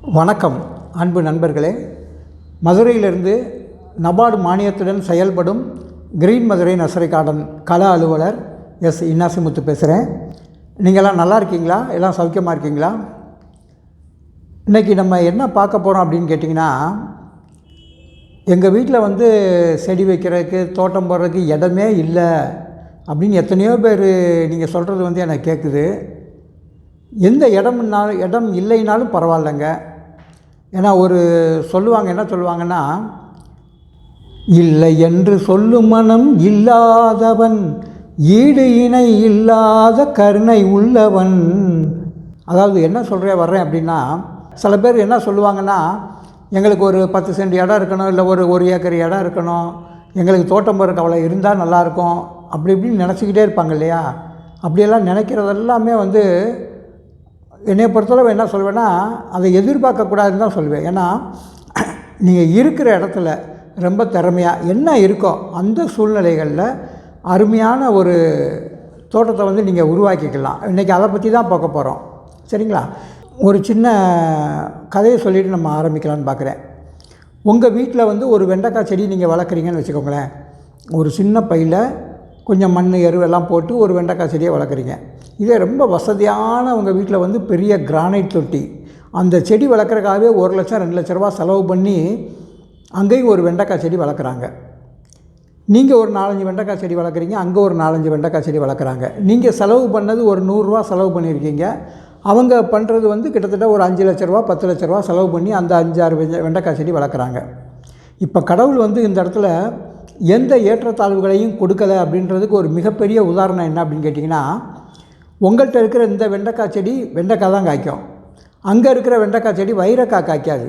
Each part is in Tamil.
வணக்கம் அன்பு நண்பர்களே. மதுரையிலிருந்து நபார்டு மானியத்துடன் செயல்படும் கிரீன் மதுரை நர்சரி கார்டன் கள அலுவலர் எஸ் இன்னாசிமுத்து பேசுகிறேன். நீங்கள்லாம் நல்லா இருக்கீங்களா? எல்லாம் சௌக்கியமாக இருக்கீங்களா? இன்றைக்கி நம்ம என்ன பார்க்க போகிறோம் அப்படின்னு கேட்டிங்கன்னா, எங்கள் வீட்டில் செடி வைக்கிறதுக்கு தோட்டம் போடுறதுக்கு இடமே இல்லை அப்படின்னு எத்தனையோ பேர் நீங்கள் சொல்கிறது எனக்கு கேட்குது. எந்த இடம் இல்லைனாலும் பரவாயில்லைங்க. ஏன்னா என்ன சொல்லுவாங்கன்னா, இல்லை என்று சொல்லும் மனம் இல்லாதவன் ஈடு இணை இல்லாத கருணை உள்ளவன். அதாவது என்ன வர்றேன் அப்படின்னா, சில பேர் என்ன சொல்லுவாங்கன்னா, எங்களுக்கு ஒரு 10 சென்ட் இடம் இருக்கணும், இல்லை ஒரு ஏக்கர் இடம் இருக்கணும், எங்களுக்கு தோட்டம் போடுறதுக்கு அவ்வளோ இருந்தால் நல்லாயிருக்கும் அப்படி இப்படின்னு நினச்சிக்கிட்டே இருப்பாங்க இல்லையா? அப்படியெல்லாம் நினைக்கிறதெல்லாமே என்னை பொறுத்தளவு என்ன சொல்வேன்னா, அதை எதிர்பார்க்கக்கூடாதுன்னு தான் சொல்லுவேன். ஏன்னா நீங்கள் இருக்கிற இடத்துல ரொம்ப திறமையாக என்ன இருக்கோ அந்த சூழ்நிலைகளில் அருமையான ஒரு தோட்டத்தை நீங்கள் உருவாக்கிக்கலாம். இன்றைக்கி அதை பற்றி தான் பார்க்க போகிறோம். சரிங்களா? ஒரு சின்ன கதையை சொல்லிவிட்டு நம்ம ஆரம்பிக்கலான்னு பார்க்குறேன். உங்கள் வீட்டில் ஒரு வெண்டைக்காய் செடி நீங்கள் வளர்க்குறீங்கன்னு வச்சுக்கோங்களேன். ஒரு சின்ன பையில் கொஞ்சம் மண் எருவெல்லாம் போட்டு ஒரு வெண்டைக்காய் செடியை வளர்க்குறீங்க. இதே ரொம்ப வசதியான உங்கள் வீட்டில் பெரிய கிரானைட் தொட்டி, அந்த செடி வளர்க்குறதுக்காகவே 1 லட்சம் 2 லட்ச ரூபா செலவு பண்ணி அங்கேயும் ஒரு வெண்டைக்காய் செடி வளர்க்குறாங்க. நீங்கள் ஒரு 4-5 வெண்டைக்காய் செடி வளர்க்குறீங்க, அங்கே ஒரு 4-5 வெண்டைக்காய் செடி வளர்க்குறாங்க. நீங்கள் செலவு பண்ணது ஒரு 100 ரூபா செலவு பண்ணியிருக்கீங்க. அவங்க பண்ணுறது கிட்டத்தட்ட ஒரு 5 லட்ச ரூபா 10 லட்ச ரூபா செலவு பண்ணி அந்த 5-6 வெண்டைக்காய் செடி வளர்க்குறாங்க. இப்போ கடவுள் இந்த இடத்துல எந்த ஏற்றத்தாழ்வுகளையும் கொடுக்கலை அப்படின்றதுக்கு ஒரு மிகப்பெரிய உதாரணம் என்ன அப்படின்னு கேட்டிங்கன்னா, உங்கள்கிட்ட இருக்கிற இந்த வெண்டைக்காய் செடி வெண்டைக்காய் தான் காய்க்கும், அங்கே இருக்கிற வெண்டைக்காய் செடி வைரக்காய் காய்க்காது,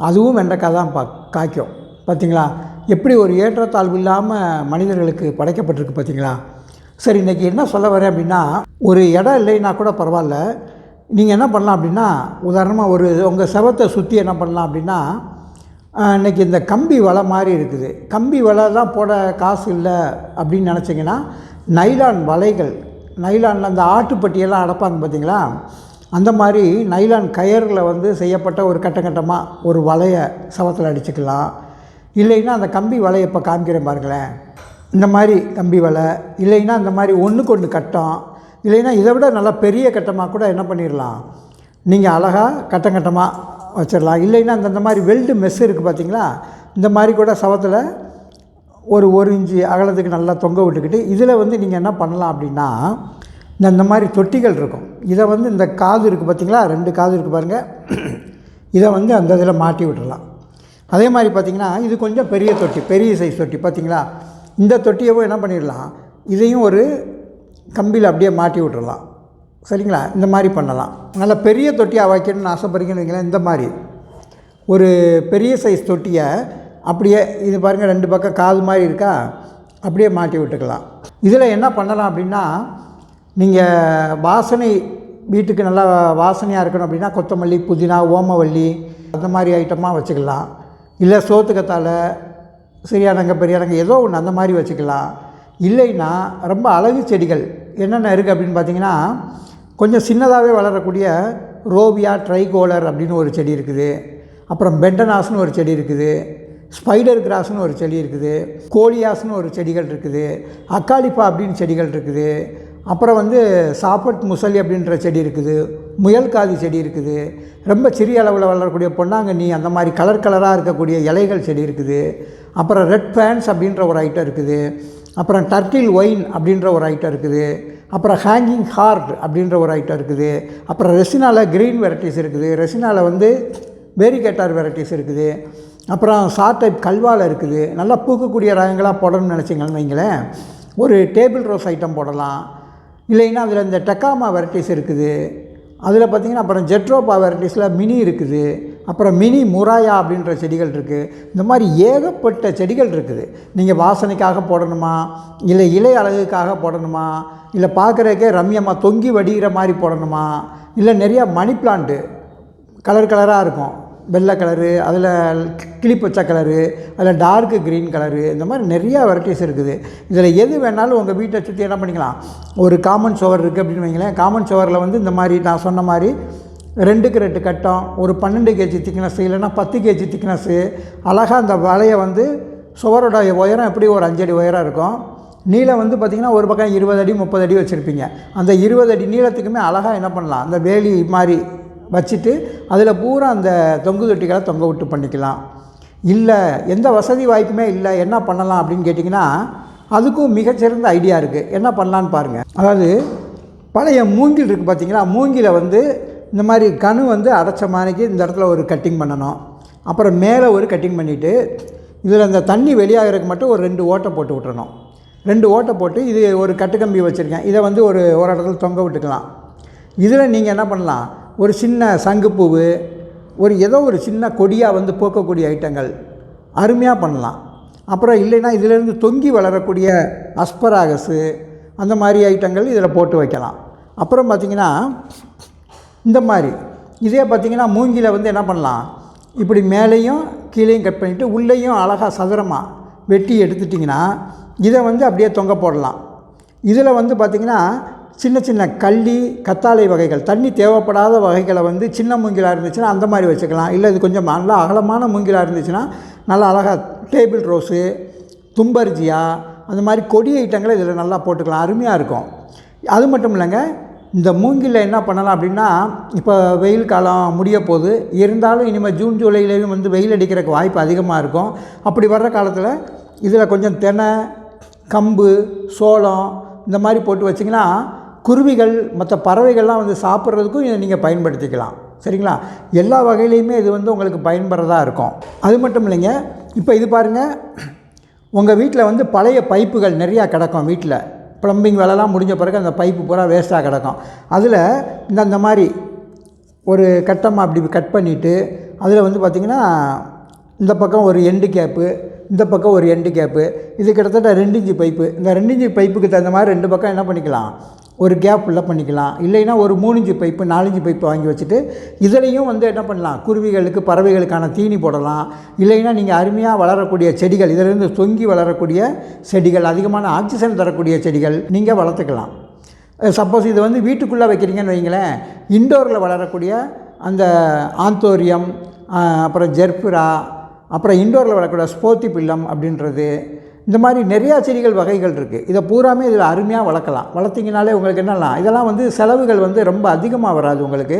அதுவும் வெண்டைக்காய் தான் காய்க்கும். பார்த்திங்களா? எப்படி ஒரு ஏற்றத்தாழ்வு இல்லாமல் மனிதர்களுக்கு படைக்கப்பட்டிருக்கு பார்த்திங்களா? சரி, இன்றைக்கி என்ன சொல்ல வரேன் அப்படின்னா, ஒரு இடம் இல்லைன்னா கூட பரவாயில்ல, நீங்கள் என்ன பண்ணலாம் அப்படின்னா, உதாரணமாக உங்கள் செவத்தை சுற்றி என்ன பண்ணலாம் அப்படின்னா, இன்றைக்கி இந்த கம்பி வலை மாதிரி இருக்குது, கம்பி வலை தான் போட காசு இல்லை அப்படின்னு நினச்சிங்கன்னா, நைலான் வலைகள், நைலானில் அந்த ஆட்டுப்பட்டியெல்லாம் அடைப்பாங்க பார்த்திங்களா, அந்த மாதிரி நைலான் கயரில் செய்யப்பட்ட ஒரு கட்டமாக ஒரு வலையை சவத்தில் அடிச்சுக்கலாம். இல்லைன்னா அந்த கம்பி வலையை இப்போ காமிக்கிறேன் பாருங்களேன், இந்த மாதிரி கம்பி வலை, இல்லைன்னா இந்த மாதிரி ஒன்றுக்கு ஒன்று கட்டம், இல்லைன்னா இதை விட நல்லா பெரிய கட்டமாக கூட என்ன பண்ணிடலாம், நீங்கள் அழகாக கட்டமாக வச்சிடலாம். இல்லைன்னா அந்த மாதிரி வெல்டு மெஸ் இருக்குது பார்த்திங்களா, இந்த மாதிரி கூட சவத்தில் ஒரு 1 இன்ச்சு அகலத்துக்கு நல்லா தொங்க விட்டுக்கிட்டு இதில் நீங்கள் என்ன பண்ணலாம் அப்படின்னா, இந்த மாதிரி தொட்டிகள் இருக்கும், இதை இந்த காது இருக்குது பார்த்திங்களா, 2 காது இருக்குது பாருங்கள், இதை அந்த இதில் மாட்டி விட்டுடலாம். அதே மாதிரி பார்த்திங்கன்னா இது கொஞ்சம் பெரிய தொட்டி, பெரிய சைஸ் தொட்டி பார்த்திங்களா, இந்த தொட்டியவும் என்ன பண்ணிடலாம், இதையும் ஒரு கம்பியில் அப்படியே மாட்டி விட்டுடலாம். சரிங்களா? இந்த மாதிரி பண்ணலாம். நல்லா பெரிய தொட்டியாக வைக்கணும்னு ஆசைப்படுறீங்கன்னு வைங்களேன், இந்த மாதிரி ஒரு பெரிய சைஸ் தொட்டியை அப்படியே இது பாருங்கள் 2 பக்கம் காது மாதிரி இருக்கா, அப்படியே மாட்டி விட்டுக்கலாம். இதில் என்ன பண்ணலாம் அப்படின்னா, நீங்கள் வாசனை வீட்டுக்கு நல்லா வாசனையாக இருக்கணும் அப்படின்னா கொத்தமல்லி, புதினா, ஓமவல்லி அந்த மாதிரி ஐட்டமாக வச்சுக்கலாம். இல்லை சோத்துக்கத்தாழை, சிறியானங்க பெரியானங்க ஏதோ ஒன்று அந்த மாதிரி வச்சுக்கலாம். இல்லைன்னா ரொம்ப அழகு செடிகள் என்னென்ன இருக்குது அப்படின்னு பார்த்திங்கன்னா, கொஞ்சம் சின்னதாகவே வளரக்கூடிய ரோவியா ட்ரைகோலர் அப்படின்னு ஒரு செடி இருக்குது, அப்புறம் பெண்டனாஸ்னு ஒரு செடி இருக்குது, ஸ்பைடர் கிராஸ்னு ஒரு செடி இருக்குது, கோலியாஸ்னு ஒரு செடிகள் இருக்குது, அக்காலிப்பா அப்படின்னு செடிகள் இருக்குது, அப்புறம் சாப்பட் முசலி அப்படின்ற செடி இருக்குது, முயல் காதி செடி இருக்குது, ரொம்ப சிறிய அளவில் வளரக்கூடிய பொன்னாங்கண்ணி அந்த மாதிரி கலராக இருக்கக்கூடிய இலைகள் செடி இருக்குது, அப்புறம் ரெட் பேன்ஸ் அப்படின்ற ஒரு ஐட்டம் இருக்குது, அப்புறம் டர்ட்டில் ஒயின் அப்படின்ற ஒரு ஐட்டம் இருக்குது, அப்புறம் ஹேங்கிங் ஹார்ட் அப்படின்ற ஒரு ஐட்டம் இருக்குது, அப்புறம் ரெசினாவில் க்ரீன் வெரைட்டிஸ் இருக்குது, ரெசினாவில் வேரிகேட்டார் வெரைட்டிஸ் இருக்குது, அப்புறம் ஷார்ட் டைப் கல்வால் இருக்குது. நல்லா பூக்கக்கூடிய ரகங்களாக போடணும்னு நினச்சிங்கன்னு வைங்களேன், ஒரு டேபிள் ரோஸ் ஐட்டம் போடலாம். இல்லைன்னா அதில் இந்த டெக்காமா வெரைட்டிஸ் இருக்குது, அதில் பார்த்திங்கன்னா அப்புறம் ஜெட்ரோபா வெரைட்டிஸில் மினி இருக்குது, அப்புறம் மினி முராயா அப்படின்ற செடிகள் இருக்குது. இந்த மாதிரி ஏகப்பட்ட செடிகள் இருக்குது. நீங்கள் வாசனைக்காக போடணுமா, இல்லை இலை அழகுக்காக போடணுமா, இல்லை பார்க்குறதுக்கே ரம்யமாக தொங்கி வடிகிற மாதிரி போடணுமா, இல்லை நிறையா மணி பிளான்ட்டு கலராக இருக்கும், வெள்ளை கலரு, அதில் கிளிப்பச்சை கலரு, அதில் டார்க்கு க்ரீன் கலரு, இந்த மாதிரி நிறையா வெரைட்டிஸ் இருக்குது. இதில் எது வேணாலும் உங்கள் வீட்டை சுற்றி என்ன பண்ணிக்கலாம், ஒரு காமன் ஷவர் இருக்குது அப்படின்னு வைங்களேன், காமன் ஷவரில் இந்த மாதிரி நான் சொன்ன மாதிரி 2க்கு 2 கட்டம், ஒரு 12 கேஜி திக்னஸ்ஸு, இல்லைன்னா 10 கேஜி திக்னஸ்ஸு. அழகாக அந்த வலையை வந்து சுவரோட உயரம் எப்படி ஒரு 5 அடி உயரம் இருக்கும். நீளம் வந்து பார்த்திங்கன்னா ஒரு பக்கம் 20 அடி 30 அடி வச்சுருப்பீங்க. அந்த 20 அடி நீளத்துக்குமே அழகாக என்ன பண்ணலாம், அந்த வேலி மாதிரி வச்சுட்டு அதில் பூரா அந்த தொங்கு தொட்டிகளை தொங்க விட்டு பண்ணிக்கலாம். இல்லை எந்த வசதி வாய்ப்புமே இல்லை, என்ன பண்ணலாம் அப்படின்னு கேட்டிங்கன்னா, அதுக்கும் மிகச்சிறந்த ஐடியா இருக்குது. என்ன பண்ணலான்னு பாருங்கள். அதாவது பழைய மூங்கில் இருக்குது பார்த்திங்களா, மூங்கிலை வந்து இந்த மாதிரி கணு வந்து அடைச்ச மாதிரிக்கு இந்த இடத்துல ஒரு கட்டிங் பண்ணணும். அப்புறம் மேலே ஒரு கட்டிங் பண்ணிவிட்டு இதில் அந்த தண்ணி வெளியாகிறதுக்கு மட்டும் ஒரு 2 ஓட்டை போட்டு விட்டுறணும். 2 ஓட்டை போட்டு இது ஒரு கட்டுக்கம்பி வச்சுருக்கேன், இதை வந்து ஒரு இடத்துல தொங்க விட்டுக்கலாம். இதில் நீங்கள் என்ன பண்ணலாம், ஒரு சின்ன சங்குப்பூவு, ஏதோ ஒரு சின்ன கொடியாக வந்து போக்கக்கூடிய ஐட்டங்கள் அருமையாக பண்ணலாம். அப்புறம் இல்லைன்னா இதிலேருந்து தொங்கி வளரக்கூடிய அஸ்பராகஸு அந்த மாதிரி ஐட்டங்கள் இதில் போட்டு வைக்கலாம். அப்புறம் பார்த்திங்கன்னா இந்த மாதிரி இதே பார்த்திங்கன்னா மூங்கில வந்து என்ன பண்ணலாம், இப்படி மேலேயும் கீழேயும் கட் பண்ணிவிட்டு உள்ளேயும் அழகாக சதுரமாக வெட்டி எடுத்துட்டிங்கன்னா இதை வந்து அப்படியே தொங்க போடலாம். இதில் வந்து பார்த்திங்கன்னா சின்ன சின்ன கள்ளி கத்தாழை வகைகள், தண்ணி தேவைப்படாத வகைகளை வந்து சின்ன மூங்கிலாக இருந்துச்சுன்னா அந்த மாதிரி வச்சுக்கலாம். இல்லை இது கொஞ்சம் நல்லா அகலமான மூங்கிலாக இருந்துச்சுன்னா நல்லா அழகாக டேபிள் ரோஸு, தும்பர்ஜியா அந்த மாதிரி கொடி ஐட்டங்களை இதில் நல்லா போட்டுக்கலாம், அருமையாக இருக்கும். அது மட்டும் இல்லைங்க, இந்த மூங்கிலில் என்ன பண்ணலாம் அப்படின்னா, இப்போ வெயில் காலம் முடிய போகுது, இருந்தாலும் இனிமேல் ஜூன் ஜூலையிலேயும் வந்து வெயில் அடிக்கிறதுக்கு வாய்ப்பு அதிகமாக இருக்கும். அப்படி வர்ற காலத்தில் இதில் கொஞ்சம் தெனை, கம்பு, சோளம் இந்த மாதிரி போட்டு வச்சிங்கன்னா குருவிகள் மற்ற பறவைகள்லாம் வந்து சாப்பிட்றதுக்கும் இதை நீங்கள் பயன்படுத்திக்கலாம். சரிங்களா? எல்லா வகையிலையுமே இது வந்து உங்களுக்கு பயன்படுறதா இருக்கும். அது மட்டும் இல்லைங்க, இப்போ இது பாருங்கள், உங்கள் வீட்டில் வந்து பழைய பைப்புகள் நிறையா கிடக்கும். வீட்டில் ப்ளம்பிங் வேலைலாம் முடிஞ்ச பிறகு அந்த பைப்பு பூரா வேஸ்ட்டாக கிடக்கும். அதில் இந்த மாதிரி ஒரு கட்டமாக அப்படி கட் பண்ணிவிட்டு அதில் வந்து பார்த்திங்கன்னா இந்த பக்கம் ஒரு எண்டு கேப்பு, இந்த பக்கம் ஒரு எண்டு கேப்பு, இது கிட்டத்தட்ட 2 இன்ச்சு பைப்பு. இந்த 2 இன்ச்சு பைப்புக்கு தகுந்த மாதிரி 2 பக்கம் என்ன பண்ணிக்கலாம், ஒரு கேப் உள்ள பண்ணிக்கலாம். இல்லைன்னா ஒரு 3 இன்ச்சு பைப்பு 4 இன்ச்சு பைப்பு வாங்கி வச்சுட்டு இதுலேயும் வந்து என்ன பண்ணலாம், குருவிகளுக்கு பறவைகளுக்கான தீனி போடலாம். இல்லைன்னா நீங்கள் அருமையாக வளரக்கூடிய செடிகள், இதிலிருந்து தொங்கி வளரக்கூடிய செடிகள், அதிகமான ஆக்சிஜன் தரக்கூடிய செடிகள் நீங்கள் வளர்த்துக்கலாம். சப்போஸ் இது வந்து வீட்டுக்குள்ளே வைக்கிறீங்கன்னு வைங்களேன், இண்டோரில் வளரக்கூடிய அந்த ஆந்தோரியம், அப்புறம் ஜெர்புரா, அப்புறம் இண்டோரில் வளரக்கூடிய ஸ்போத்தி பில்லம் அப்படின்றது, இந்த மாதிரி நிறையா செடிகள் வகைகள் இருக்குது. இதை பூராமே இதில் அருமையாக வளர்க்கலாம். வளர்த்திங்கனாலே உங்களுக்கு என்னெல்லாம், இதெல்லாம் வந்து செலவுகள் வந்து ரொம்ப அதிகமாக வராது. உங்களுக்கு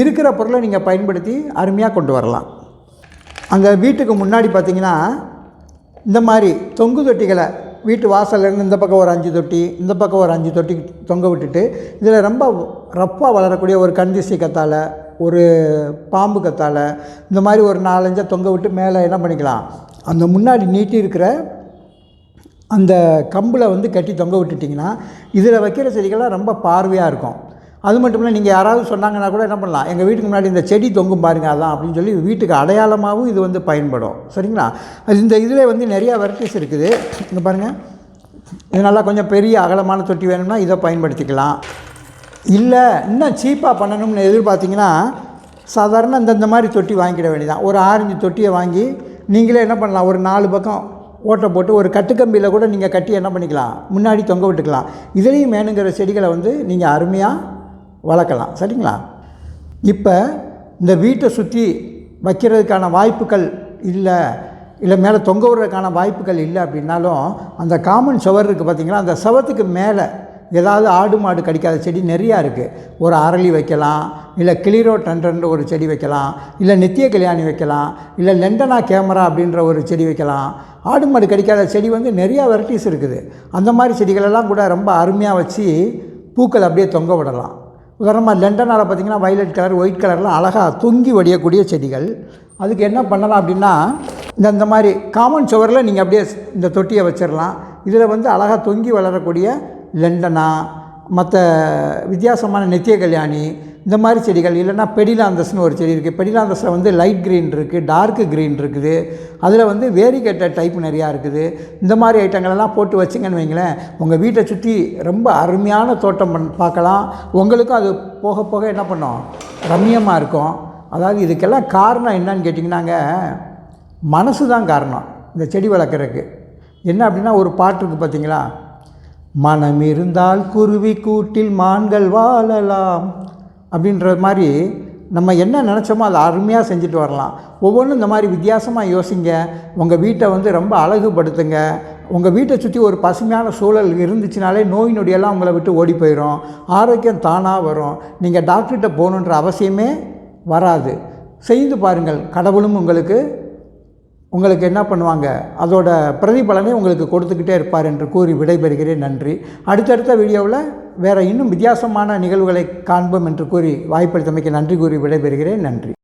இருக்கிற பொருளை நீங்கள் பயன்படுத்தி அருமையாக கொண்டு வரலாம். அந்த வீட்டுக்கு முன்னாடி பார்த்திங்கன்னா இந்த மாதிரி தொங்கு தொட்டிகளை வீட்டு வாசல்லேருந்து இந்த பக்கம் ஒரு 5 தொட்டி, இந்த பக்கம் ஒரு 5 தொட்டி தொங்க விட்டுட்டு இதில் ரொம்ப ரப்பாக வளரக்கூடிய ஒரு கந்திசி கத்தாழை, ஒரு பாம்பு கத்தாழை, இந்த மாதிரி ஒரு 4-5 தொங்க விட்டு மேலே என்ன பண்ணிக்கலாம், அந்த முன்னாடி நீட்டி இருக்கிற அந்த கம்பில் வந்து கட்டி தொங்க விட்டுட்டிங்கன்னா இதில் வைக்கிற செடிகள்லாம் ரொம்ப பார்வையாக இருக்கும். அது மட்டும் இல்லை, நீங்கள் யாராவது சொன்னாங்கன்னா கூட என்ன பண்ணலாம், எங்கள் வீட்டுக்கு முன்னாடி இந்த செடி தொங்கும் பாருங்கள் அதான் அப்படின்னு சொல்லி வீட்டுக்கு அடையாளமாகவும் இது வந்து பயன்படும். சரிங்களா? அது இந்த இதில் வந்து நிறையா வெரைட்டிஸ் இருக்குது. இங்கே பாருங்கள், இது நல்லா கொஞ்சம் பெரிய அகலமான தொட்டி வேணும்னா இதை பயன்படுத்திக்கலாம். இல்லை இன்னும் சீப்பாக பண்ணணும்னு எதிர்பார்த்திங்கன்னா சாதாரண இந்த மாதிரி தொட்டி வாங்கிக்கிட வேண்டியதான். ஒரு 6 இன்ச்சு தொட்டியை வாங்கி நீங்களே என்ன பண்ணலாம், ஒரு 4 பக்கம் ஓட்டை போட்டு ஒரு கட்டுக்கம்பியில் கூட நீங்கள் கட்டி என்ன பண்ணிக்கலாம், முன்னாடி தொங்க விட்டுக்கலாம். இதுலேயும் வேணுங்கிற செடிகளை வந்து நீங்கள் அருமையாக வளர்க்கலாம். சரிங்களா? இப்போ இந்த வீட்டை சுற்றி வைக்கிறதுக்கான வாய்ப்புகள் இல்லை மேலே தொங்க விடுறதுக்கான வாய்ப்புகள் இல்லை அப்படின்னாலும் அந்த காமன் சுவர் இருக்குது பார்த்திங்களா, அந்த சுவத்துக்கு மேலே ஏதாவது ஆடு மாடு கடிக்காத செடி நிறையா இருக்குது. ஒரு அரளி வைக்கலாம், இல்லை கிளிரோ டன்டன்ற ஒரு செடி வைக்கலாம், இல்லை நித்திய கல்யாணி வைக்கலாம், இல்லை லெண்டனா கேமரா அப்படின்ற ஒரு செடி வைக்கலாம். ஆடு மாடு கடிக்காத செடி வந்து நிறையா வெரைட்டிஸ் இருக்குது. அந்த மாதிரி செடிகளெல்லாம் கூட ரொம்ப அருமையாக வச்சு பூக்கள் அப்படியே தொங்க விடலாம். உதாரணமாக லெண்டனால் பார்த்திங்கன்னா வைலட் கலர், ஒயிட் கலர்லாம் அழகாக தொங்கி வடியக்கூடிய செடிகள். அதுக்கு என்ன பண்ணலாம் அப்படின்னா, இந்த மாதிரி காமன் சுவரில் நீங்கள் அப்படியே இந்த தொட்டியை வச்சிடலாம். இதில் வந்து அழகாக தொங்கி வளரக்கூடிய லெண்டனா, மற்ற வித்தியாசமான நித்திய கல்யாணி, இந்த மாதிரி செடிகள். இல்லைன்னா பெடிலாந்தஸ்னு ஒரு செடி இருக்குது. பெடிலாந்தஸில் வந்து லைட் க்ரீன் இருக்குது, டார்க்கு க்ரீன் இருக்குது. அதில் வந்து வேரிகேட்ட டைப் நிறையா இருக்குது. இந்த மாதிரி ஐட்டங்களெல்லாம் போட்டு வச்சிங்கன்னு வைங்களேன், உங்கள் வீட்டை சுற்றி ரொம்ப அருமையான தோட்டம் பார்க்கலாம். உங்களுக்கும் அது போக போக என்ன பண்ணோம், ரம்மியமாக இருக்கும். அதாவது இதுக்கெல்லாம் காரணம் என்னன்னு கேட்டிங்கன்னாங்க, மனசு தான் காரணம் இந்த செடி வளர்க்குறதுக்கு. என்ன அப்படின்னா, ஒரு பாட்டு இருக்குது பார்த்திங்களா, மனம் இருந்தால் குருவி கூட்டில் மான்கள் வாழலாம் அப்படின்ற மாதிரி நம்ம என்ன நினச்சோமோ அதை அருமையாக செஞ்சுட்டு வரலாம். ஒவ்வொன்றும் இந்த மாதிரி வித்தியாசமாக யோசிங்க. உங்கள் வீட்டை வந்து ரொம்ப அழகுபடுத்துங்க. உங்கள் வீட்டை சுற்றி ஒரு பசுமையான சூழல் இருந்துச்சுனாலே நோய் நொடியெல்லாம் உங்களை விட்டு ஓடி போயிடும். ஆரோக்கியம் தானாக வரும். நீங்கள் டாக்டர்கிட்ட போகணுன்ற அவசியமே வராது. செய்து பாருங்கள். கடவுளும் உங்களுக்கு என்ன பண்ணுவாங்க, அதோட பிரதிபலனை உங்களுக்கு கொடுத்துக்கிட்டே இருப்பார் என்று கூறி விடைபெறுகிறேன். நன்றி. அடுத்தடுத்த வீடியோவில் வேறு இன்னும் வித்தியாசமான நிகழ்வுகளை காண்போம் என்று கூறி வாய்ப்பளித்தமைக்கு நன்றி கூறி விடைபெறுகிறேன். நன்றி.